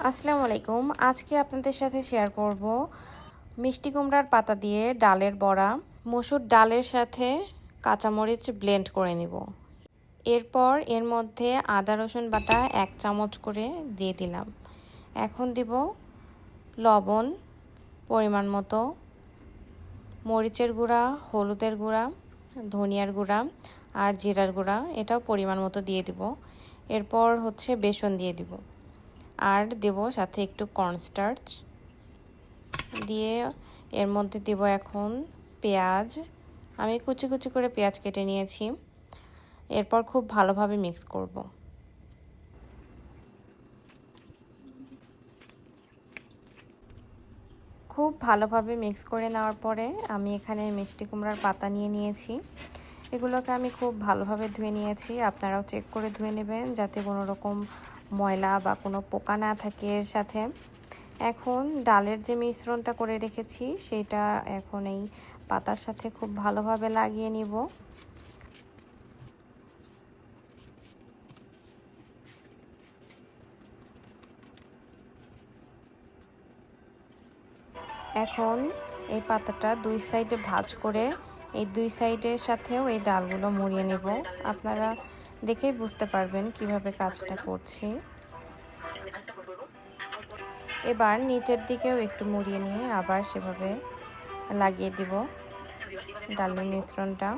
আসসালামু আলাইকুম। আজকে আপনাদের সাথে শেয়ার করব মিষ্টি কুমড়ার পাতা দিয়ে ডালের বড়া। মসুর ডালের সাথে কাঁচামরিচ ব্লেন্ড করে নিব। এরপর এর মধ্যে আদা রসুন বাটা 1 চামচ করে দিয়ে দিলাম। এখন দিব লবণ পরিমাণ মতো, মরিচের গুঁড়া, হলুদের গুঁড়া, ধনিয়ার গুঁড়া আর জিরার গুঁড়া এটাও পরিমাণ মতো দিয়ে দিব। এরপর হচ্ছে বেসন দিয়ে দিব আর দেব সাথে একটু কর্নস্টার্চ দিয়ে এর মধ্যে দেব এখন পেঁয়াজ। আমি কুচি কুচি করে পেঁয়াজ কেটে নিয়েছি। এরপর খুব ভালোভাবে মিক্স করব। খুব ভালোভাবে মিক্স করে নেওয়ার পরে আমি এখানে মিষ্টি কুমড়ার পাতা নিয়ে নিয়েছি। এগুলোকে আমি খুব ভালোভাবে ধুয়ে নিয়েছি। আপনারাও চেক করে ধুয়ে নেবেন যাতে কোনো রকম ময়লা বা কোনো পোকা না থাকে এর সাথে। এখন ডালের যে মিশ্রণটা করে রেখেছি সেটা এখন এই পাতার সাথে খুব ভালোভাবে লাগিয়ে নিব। এখন এই পাতাটা দুই সাইডে ভাঁজ করে এই দুই সাইডের সাথেও এই ডালগুলো মুড়িয়ে নেব। আপনারা দেখেই বুঝতে পারবেন কিভাবে কাজটা করছি। এবার নিচের দিকেও একটু মুড়িয়ে নিয়ে আবার সেভাবে লাগিয়ে দিব ডালের মিশ্রণটা।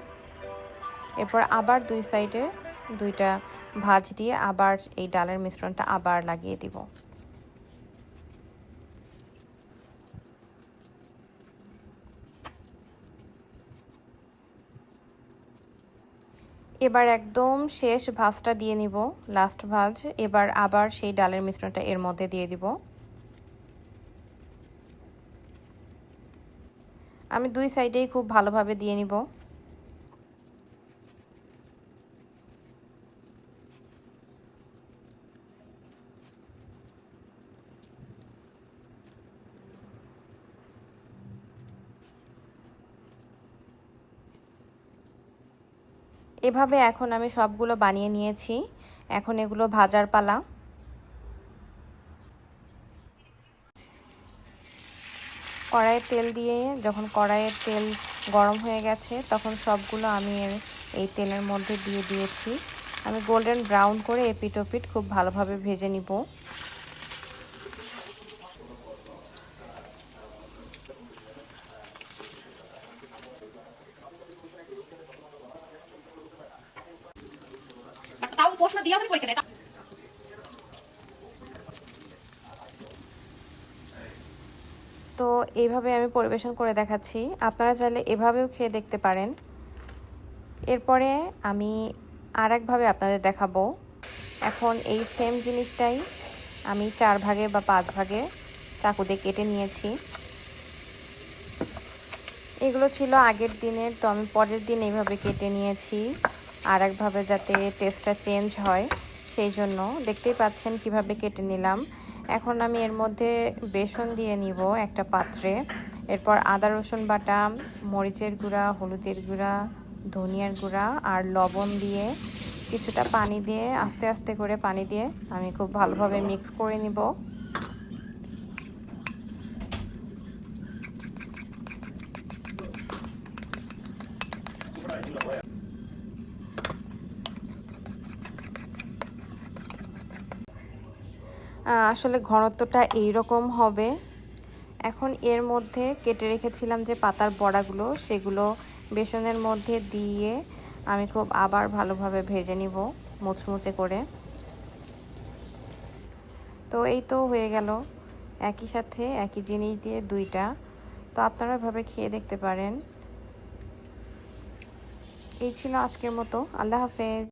এরপর আবার দুই সাইডে দুইটা ভাঁজ দিয়ে আবার এই ডালের মিশ্রণটা আবার লাগিয়ে দিব। এবার একদম শেষ ভাঁজটা দিয়ে নিব, লাস্ট ভাঁজ। এবার আবার সেই ডালের মিশ্রণটা এর মধ্যে দিয়ে দিব। আমি দুই সাইডেই খুব ভালোভাবে দিয়ে নিব। এভাবে এখন আমি সবগুলো বানিয়ে নিয়েছি। এখন এগুলো ভাজার পালা। কড়াইয়ে তেল দিয়ে যখন কড়াইয়ের তেল গরম হয়ে গেছে তখন সবগুলো আমি এই তেলের মধ্যে দিয়ে দিয়েছি। আমি গোল্ডেন ব্রাউন করে এপিট ওপিট খুব ভালোভাবে ভেজে নিব। তো এইভাবে আমি পরিবেশন করে দেখাচ্ছি। আপনারা চাইলে এভাবেও খেয়ে দেখতে পারেন। এরপরে আমি আরেকভাবে আপনাদের দেখাবো। এখন এই সেম জিনিসটাই আমি 4 ভাগে বা 5 ভাগে চাকু দিয়ে কেটে নিয়েছি। এগুলো ছিল আগের দিনের, তো আমি পরের দিন এইভাবে কেটে নিয়েছি আরেকভাবে যাতে টেস্টটা চেঞ্জ হয় সেই জন্য। দেখতেই পাচ্ছেন কিভাবে কেটে নিলাম। এখন আমি এর মধ্যে বেসন দিয়ে নিব একটা পাত্রে। এরপর আদা রসুন বাটা, মরিচের গুঁড়া, হলুদের গুঁড়া, ধনিয়ার গুঁড়া আর লবণ দিয়ে কিছুটা পানি দিয়ে আস্তে আস্তে করে পানি দিয়ে আমি খুব ভালোভাবে মিক্স করে নিব। আসলে ঘনত্বটা এইরকম হবে। এখন এর মধ্যে কেটে রেখেছিলাম যে পাতার বড়াগুলো সেগুলো বেসনের মধ্যে দিয়ে আমি খুব আবার ভালোভাবে ভেজে নিব মুচমুচে করে। তো এই তো হয়ে গেল একই সাথে একই জিনিস দিয়ে দুইটা। তো আপনারা এভাবে খেয়ে দেখতে পারেন। এই ছিল আজকের মতো। আল্লাহ হাফেজ।